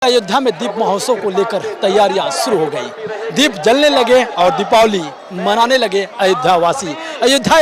अयोध्या में दीप महोत्सव को लेकर तैयारियां शुरू हो गई। दीप जलने लगे और दीपावली मनाने लगे अयोध्या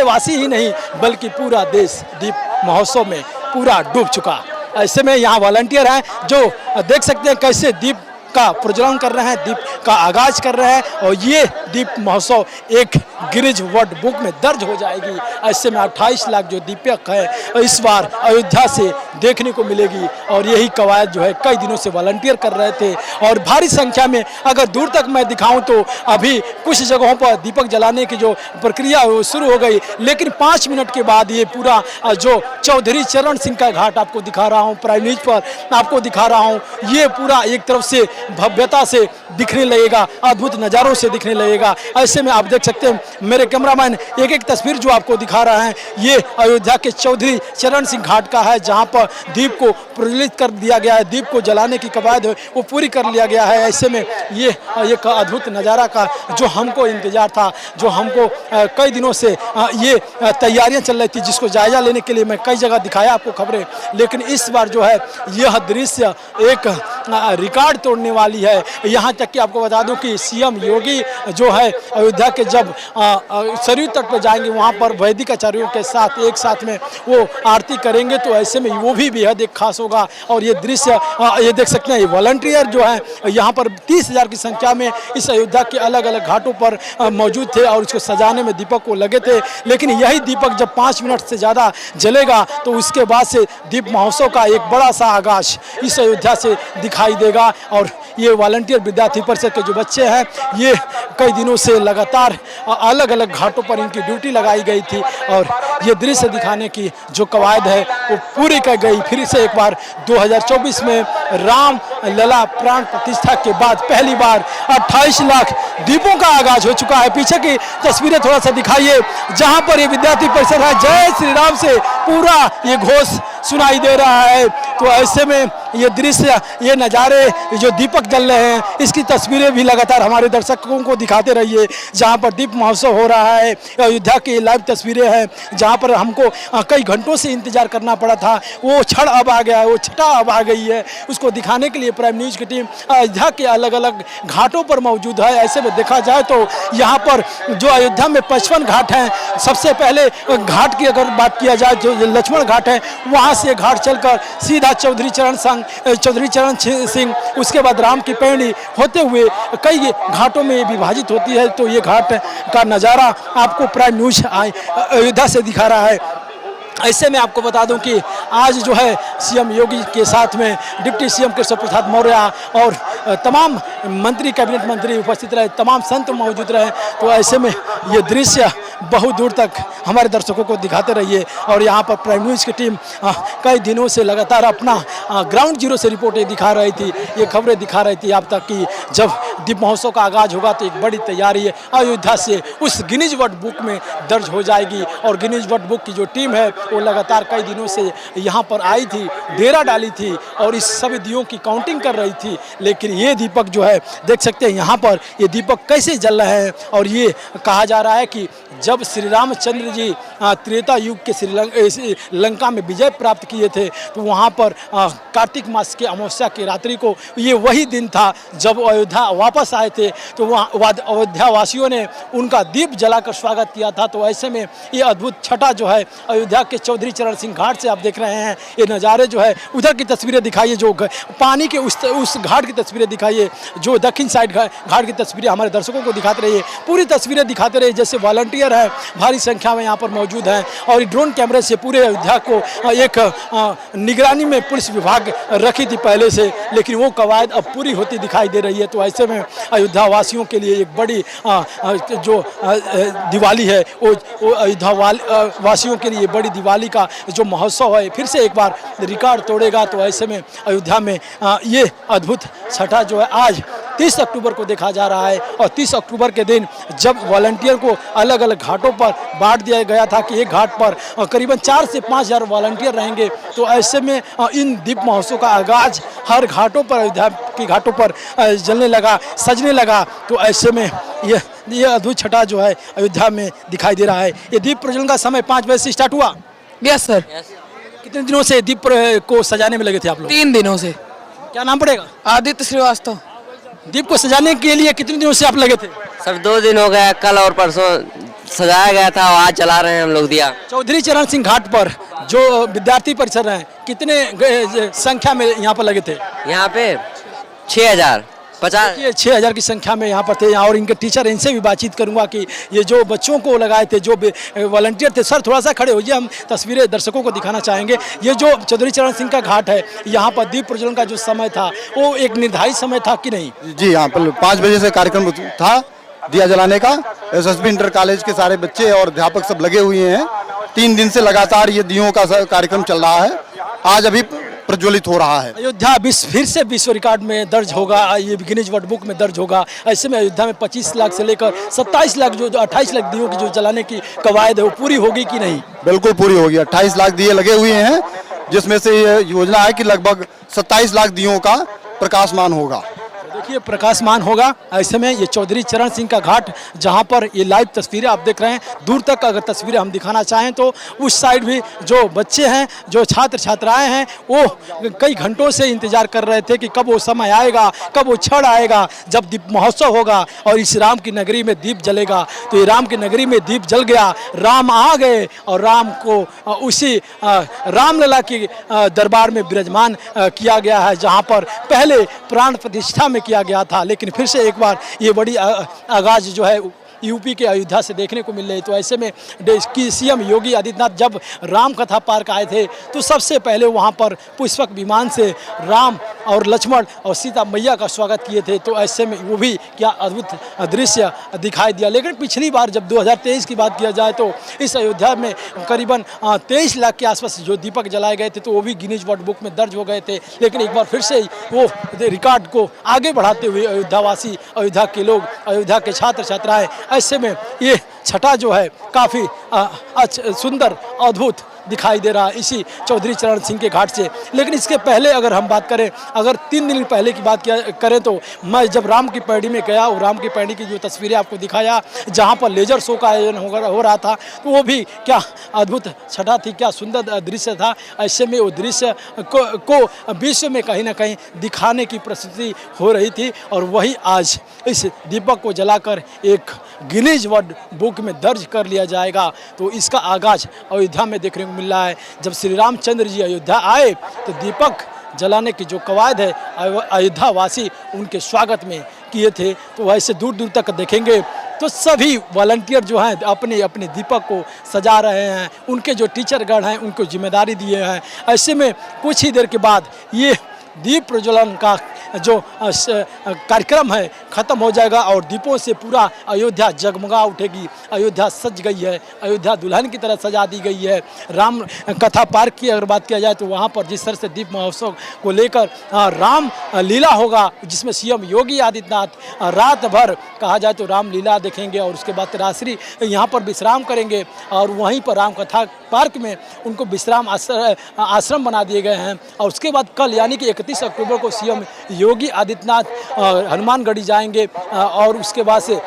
वासी ही नहीं बल्कि पूरा देश दीप महोत्सव में पूरा डूब चुका। ऐसे में यहाँ वॉलंटियर हैं जो देख सकते हैं कैसे दीप का प्रज्वलन कर रहे हैं, दीप का आगाज कर रहे हैं और ये दीप महोत्सव एक गिनीज वर्ल्ड बुक में दर्ज हो जाएगी। ऐसे में 28 लाख जो दीपक है इस बार अयोध्या से देखने को मिलेगी और यही कवायद जो है कई दिनों से वॉलंटियर कर रहे थे और भारी संख्या में अगर दूर तक मैं दिखाऊं तो अभी कुछ जगहों पर दीपक जलाने की जो प्रक्रिया वो शुरू हो गई, लेकिन 5 मिनट के बाद ये पूरा जो चौधरी चरण सिंह का घाट आपको दिखा रहा हूँ, प्राइम न्यूज पर आपको दिखा रहा हूँ, ये पूरा एक तरफ से भव्यता से दिखने लगेगा, अद्भुत नज़ारों से दिखने लगेगा। ऐसे में आप देख सकते हैं मेरे कैमरामैन एक एक तस्वीर जो आपको दिखा रहा है ये अयोध्या के चौधरी चरण सिंह घाट का है, जहां पर दीप को प्रज्वलित कर दिया गया है, दीप को जलाने की कवायद वो पूरी कर लिया गया है। ऐसे में ये एक अद्भुत नज़ारा का जो हमको इंतजार था, जो हमको कई दिनों से ये तैयारियां चल रही थी, जिसको जायजा लेने के लिए मैं कई जगह दिखाया आपको खबरें, लेकिन इस बार जो है यह दृश्य एक रिकॉर्ड तोड़ने वाली है। यहाँ तक कि आपको बता दूं कि सीएम योगी जो है अयोध्या के जब सरयू तट पर जाएंगे वहाँ पर वैदिक आचार्यों के साथ एक साथ में वो आरती करेंगे, तो ऐसे में वो भी बेहद एक खास होगा। और ये दृश्य ये देख सकते हैं, वॉलंटियर जो है यहाँ पर 30,000 की संख्या में इस अयोध्या के अलग अलग घाटों पर मौजूद थे और इसको सजाने में दीपक को लगे थे। लेकिन यही दीपक जब 5 मिनट से ज़्यादा जलेगा तो उसके बाद से दीप महोत्सव का एक बड़ा सा आगाज इस अयोध्या से दिखाई देगा। और ये वॉलंटियर विद्यार्थी परिषद के जो बच्चे हैं ये कई दिनों से लगातार अलग अलग घाटों पर इनकी ड्यूटी लगाई गई थी और ये दृश्य दिखाने की जो कवायद है वो पूरी कर गई। फिर से एक बार 2024 में राम लला प्राण प्रतिष्ठा के बाद पहली बार 28 लाख दीपों का आगाज हो चुका है। पीछे की तस्वीरें थोड़ा सा दिखाइए, जहां पर ये विद्यार्थी परिषद है जय श्री राम से पूरा ये घोष सुनाई दे रहा है। तो ऐसे में ये दृश्य, ये नज़ारे, जो दीपक जल रहे हैं, इसकी तस्वीरें भी लगातार हमारे दर्शकों को दिखाते रहिए। जहां पर दीप महोत्सव हो रहा है, अयोध्या की लाइव तस्वीरें हैं जहां पर हमको कई घंटों से इंतजार करना पड़ा था, वो क्षण अब आ गया है, वो छटा अब आ गई है। उसको दिखाने के लिए प्राइम न्यूज की टीम अयोध्या के अलग अलग घाटों पर मौजूद है। ऐसे में देखा जाए तो यहाँ पर जो अयोध्या में 55 घाट हैं, सबसे पहले घाट की अगर बात किया जाए जो लक्ष्मण घाट है, वहाँ से घाट चलकर सीधा चौधरी चरण सिंह, उसके बाद राम की पैड़ी होते हुए कई घाटों में विभाजित होती है। तो ये घाट का नज़ारा आपको प्राइम न्यूज अयोध्या से दिखा रहा है। ऐसे में आपको बता दूं कि आज जो है सीएम योगी के साथ में डिप्टी सीएम केशव प्रसाद मौर्य और तमाम मंत्री, कैबिनेट मंत्री उपस्थित रहे, तमाम संत मौजूद रहे। तो ऐसे में ये दृश्य बहुत दूर तक हमारे दर्शकों को दिखाते रहिए। और यहाँ पर प्राइम न्यूज़ की टीम कई दिनों से लगातार अपना ग्राउंड जीरो से रिपोर्टें दिखा रही थी, ये खबरें दिखा रही थी आप तक कि जब दीप महोत्सव का आगाज होगा तो एक बड़ी तैयारी है अयोध्या से उस गिनीज वर्ल्ड बुक में दर्ज हो जाएगी। और गिनीज वर्ल्ड बुक की जो टीम है वो लगातार कई दिनों से यहाँ पर आई थी, डेरा डाली थी और इस सभी दियों की काउंटिंग कर रही थी। लेकिन ये दीपक जो है देख सकते हैं यहाँ पर ये दीपक कैसे जल रहे हैं। और ये कहा जा रहा है कि जब श्री रामचंद्र जी त्रेता युग के लंका में विजय प्राप्त किए थे तो वहाँ पर कार्तिक मास के अमावस्या की रात्रि को ये वही दिन था जब अयोध्या वापस आए थे। तो वहाँ अयोध्या वासियों ने उनका दीप जलाकर स्वागत किया था। तो ऐसे में ये अद्भुत छटा जो है अयोध्या के चौधरी चरण सिंह घाट से आप देख रहे हैं, ये नज़ारे जो है उधर की तस्वीरें दिखाइए, जो पानी के उस घाट की तस्वीरें दिखाइए, जो दक्षिण साइड घाट की तस्वीरें हमारे दर्शकों को दिखाते रहिए, पूरी तस्वीरें दिखाते रहिए। जैसे वॉलंटियर है भारी संख्या में यहाँ पर मौजूद हैं और ड्रोन कैमरे से पूरे अयोध्या को एक निगरानी में पुलिस विभाग रखी थी पहले से, लेकिन वो कवायद अब पूरी होती दिखाई दे रही है। तो ऐसे में अयोध्या वासियों के लिए एक बड़ी जो दिवाली है वो अयोध्या वासियों के लिए बड़ी दिवाली का जो महोत्सव है फिर से एक बार रिकॉर्ड तोड़ेगा। तो ऐसे में अयोध्या में ये अद्भुत छठा जो है आज 30 अक्टूबर को देखा जा रहा है। और 30 अक्टूबर के दिन जब वॉलंटियर को अलग अलग घाटों पर बांट दिया गया था कि एक घाट पर करीबन 4 से 5 हज़ार वॉलंटियर रहेंगे, तो ऐसे में इन दीप महोत्सव का आगाज हर घाटों पर, अयोध्या की घाटों पर जलने लगा, सजने लगा। तो ऐसे में ये अद्भुत छठा जो है अयोध्या में दिखाई दे रहा है। ये दीप प्रज्वलन का समय 5 बजे से स्टार्ट हुआ। Yes sir. कितने दिनों से दीप को सजाने में लगे थे आप लोग? 3 दिनों से। क्या नाम पड़ेगा? आदित्य श्रीवास्तव। दीप को सजाने के लिए कितने दिनों से आप लगे थे? सर 2 दिन हो गया, कल और परसों सजाया गया था, आज चला रहे हैं हम लोग दिया। चौधरी चरण सिंह घाट पर जो विद्यार्थी परिसर हैं, कितने संख्या में यहाँ पर लगे थे? यहाँ पे 6050 ये 6000 की संख्या में यहाँ पर थे। और इनके टीचर, इनसे भी बातचीत करूंगा कि ये जो बच्चों को लगाए थे, जो वॉलंटियर थे। सर थोड़ा सा खड़े होइए, हम तस्वीरें दर्शकों को दिखाना चाहेंगे। ये जो चौधरी चरण सिंह का घाट है, यहाँ पर दीप प्रज्वलन का जो समय था वो एक निर्धारित समय था कि नहीं? जी, यहाँ पर 5 बजे से कार्यक्रम था दिया जलाने का। एसएसबी इंटर कॉलेज के सारे बच्चे और अध्यापक सब लगे हुए हैं। 3 दिन से लगातार ये दियों का कार्यक्रम चल रहा है। आज अभी प्रज्वलित हो रहा है। अयोध्या फिर से विश्व रिकॉर्ड में दर्ज होगा, ये गिनीज वर्ल्ड बुक में दर्ज होगा। ऐसे में अयोध्या में 25 लाख से लेकर 27 लाख जो 28 लाख दियों की जो जलाने की कवायद है वो पूरी होगी कि नहीं? बिल्कुल पूरी होगी। 28 लाख दिए लगे हुए हैं, जिसमें से ये योजना है कि लगभग 27 लाख दियों का प्रकाशमान होगा। देखिए प्रकाशमान होगा। ऐसे में ये चौधरी चरण सिंह का घाट, जहां पर ये लाइव तस्वीरें आप देख रहे हैं, दूर तक अगर तस्वीरें हम दिखाना चाहें तो उस साइड भी जो बच्चे हैं, जो छात्र छात्राएं हैं, वो कई घंटों से इंतजार कर रहे थे कि कब वो समय आएगा, कब वो क्षण आएगा जब दीप महोत्सव होगा और इस राम की नगरी में दीप जलेगा। तो ये राम की नगरी में दीप जल गया, राम आ गए और राम को उसी रामलला के दरबार में विराजमान किया गया है, जहाँ पर पहले प्राण प्रतिष्ठा में किया गया था। लेकिन फिर से एक बार ये बड़ी आगाज जो है यूपी के अयोध्या से देखने को मिल रही। तो ऐसे में सीएम योगी आदित्यनाथ जब राम कथा पार्क आए थे तो सबसे पहले वहां पर पुष्पक विमान से राम और लक्ष्मण और सीता मैया का स्वागत किए थे। तो ऐसे में वो भी क्या अद्भुत दृश्य दिखाई दिया। लेकिन पिछली बार जब 2023 की बात किया जाए तो इस अयोध्या में करीबन 23 लाख के आसपास जो दीपक जलाए गए थे, तो वो भी गिनीज वर्ल्ड बुक में दर्ज हो गए थे। लेकिन एक बार फिर से वो रिकॉर्ड को आगे बढ़ाते हुए अयोध्यावासी, अयोध्या के लोग, अयोध्या के छात्र छात्राएं, ऐसे में ये छठा जो है काफ़ी सुंदर, अद्भुत दिखाई दे रहा है इसी चौधरी चरण सिंह के घाट से। लेकिन इसके पहले अगर हम बात करें, अगर 3 दिन पहले की बात करें तो मैं जब राम की पैड़ी में गया, और राम की पैड़ी की जो तस्वीरें आपको दिखाया, जहां पर लेजर शो का आयोजन हो रहा था, तो वो भी क्या अद्भुत छठा थी, क्या सुंदर दृश्य था। ऐसे में वो दृश्य को विश्व में कहीं ना कहीं दिखाने की प्रस्तुति हो रही थी। और वही आज इस दीपक को जलाकर एक गिनीज वर्ल्ड बुक में दर्ज कर लिया जाएगा। तो इसका आगाज अयोध्या में देखने को मिल रहा है। जब श्री रामचंद्र जी अयोध्या आए तो दीपक जलाने की जो कवायद है अयोध्या वासी उनके स्वागत में किए थे। तो वैसे दूर दूर तक देखेंगे तो सभी वॉलंटियर जो हैं अपने अपने दीपक को सजा रहे हैं। उनके जो टीचरगण हैं उनको जिम्मेदारी दिए हैं। ऐसे में कुछ ही देर के बाद ये दीप प्रज्वलन का जो कार्यक्रम है ख़त्म हो जाएगा और दीपों से पूरा अयोध्या जगमगा उठेगी। अयोध्या सज गई है, अयोध्या दुल्हन की तरह सजा दी गई है। राम कथा पार्क की अगर बात किया जाए तो वहाँ पर जिस तरह से दीप महोत्सव को लेकर राम लीला होगा, जिसमें सीएम योगी आदित्यनाथ रात भर कहा जाए तो राम लीला देखेंगे और उसके बाद रात्रि यहाँ पर विश्राम करेंगे। और वहीं पर राम कथा पार्क में उनको विश्राम आश्रम बना दिए गए हैं। और उसके बाद कल यानी कि 31 अक्टूबर को सीएम योगी आदित्यनाथ हनुमानगढ़ी जाएंगे और उसके बाद से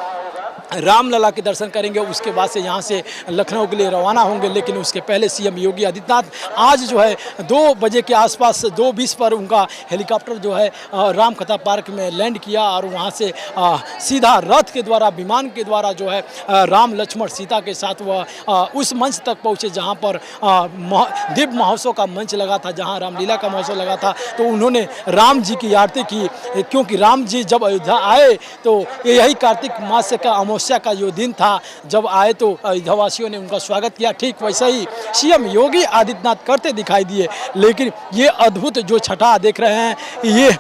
रामलला के दर्शन करेंगे। उसके बाद से यहाँ से लखनऊ के लिए रवाना होंगे। लेकिन उसके पहले सीएम योगी आदित्यनाथ आज जो है 2 बजे के आसपास 2:20 पर उनका हेलीकॉप्टर जो है राम कथा पार्क में लैंड किया और वहाँ से सीधा रथ के द्वारा, विमान के द्वारा जो है राम लक्ष्मण सीता के साथ वह उस मंच तक पहुँचे जहाँ पर दीप महोत्सव का मंच लगा था, जहाँ रामलीला का महोत्सव लगा था। तो उन्होंने राम जी की आरती की, क्योंकि राम जी जब अयोध्या आए तो यही कार्तिक मास का अमावस्या का जो दिन था, जब आए तो अयोध्यावासियों ने उनका स्वागत किया। ठीक वैसा ही सीएम योगी आदित्यनाथ करते दिखाई दिए। लेकिन ये अद्भुत जो छठा देख रहे हैं, ये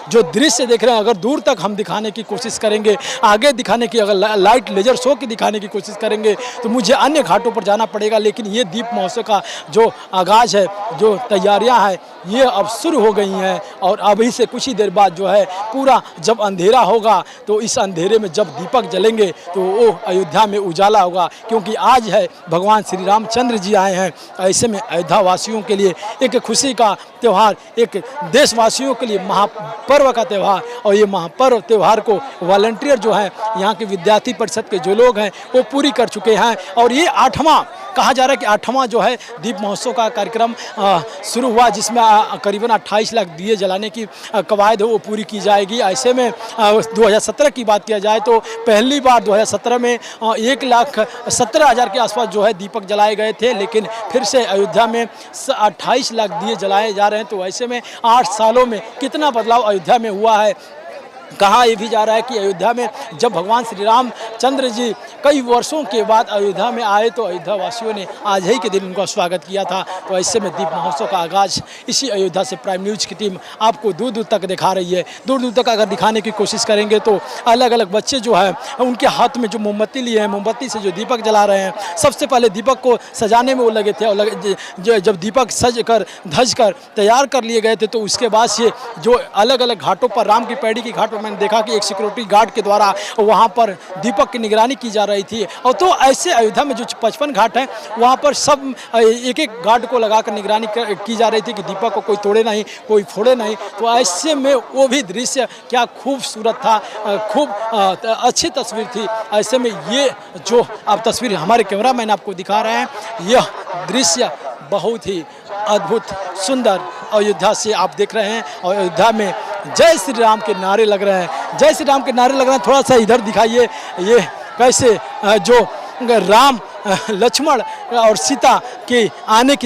जो दृश्य देख रहे हैं, अगर दूर तक हम दिखाने की कोशिश करेंगे, आगे दिखाने की, अगर लाइट लेजर शो की दिखाने की कोशिश करेंगे तो मुझे अन्य घाटों पर जाना पड़ेगा। लेकिन ये दीप महोत्सव का जो आगाज है, जो तैयारियां हैं, ये अब शुरू हो गई हैं। और अभी से कुछ ही देर बाद जो है पूरा जब अंधेरा होगा तो इस अंधेरे में जब दीपक जलेंगे तो वो अयोध्या में उजाला होगा, क्योंकि आज है भगवान श्री रामचंद्र जी आए हैं। ऐसे में अयोध्या वासियों के लिए एक खुशी का त्यौहार, एक देशवासियों के लिए महापर्व का त्यौहार। और ये महापर्व त्यौहार को वॉलंटियर जो हैं, यहाँ के विद्यार्थी परिषद के जो लोग हैं, वो पूरी कर चुके हैं। और ये 8वां कहा जा रहा है कि 8वां जो है दीप महोत्सव का कार्यक्रम शुरू हुआ, जिसमें करीबन 28 लाख दिए जलाने की कवायद है वो पूरी की जाएगी। ऐसे में 2017 की बात किया जाए तो पहली बार 2017 में 1,17,000 के आसपास जो है दीपक जलाए गए थे, लेकिन फिर से अयोध्या में 28 लाख दिए जलाए जा रहे हैं। तो ऐसे में 8 सालों में कितना बदलाव अयोध्या में हुआ है। कहा यह भी जा रहा है कि अयोध्या में जब भगवान श्री रामचंद्र जी कई वर्षों के बाद अयोध्या में आए तो अयोध्या वासियों ने आज ही के दिन उनका स्वागत किया था। तो ऐसे में दीप महोत्सव का आगाज इसी अयोध्या से प्राइम न्यूज़ की टीम आपको दूर दूर तक दिखा रही है। दूर दूर तक अगर दिखाने की कोशिश करेंगे तो अलग अलग बच्चे जो है उनके हाथ में जो मोमबत्ती लिए हैं, मोमबत्ती से जो दीपक जला रहे हैं। सबसे पहले दीपक को सजाने में वो लगे थे और जब दीपक सज कर धज कर तैयार कर लिए गए थे तो उसके बाद से जो अलग अलग घाटों पर, राम की पैड़ी की घाट पर मैंने देखा कि एक सिक्योरिटी गार्ड के द्वारा वहां पर दीपक की निगरानी की जा रही थी। और तो ऐसे अयोध्या में जो 55 घाट हैं वहां पर सब एक एक गार्ड को लगाकर निगरानी की जा रही थी कि दीपक को कोई तोड़े नहीं, कोई फोड़े नहीं। तो ऐसे में वो भी दृश्य क्या खूबसूरत था, खूब अच्छी तस्वीर थी। ऐसे में ये जो आप तस्वीर हमारे कैमरामैन आपको दिखा रहे हैं, यह दृश्य बहुत ही अद्भुत सुंदर अयोध्या से आप देख रहे हैं। और अयोध्या में जय श्री राम के नारे लग रहे हैं, जय श्री राम के नारे लग रहे हैं। थोड़ा सा इधर दिखाइए, ये कैसे जो राम, लक्ष्मण और सीता के आने की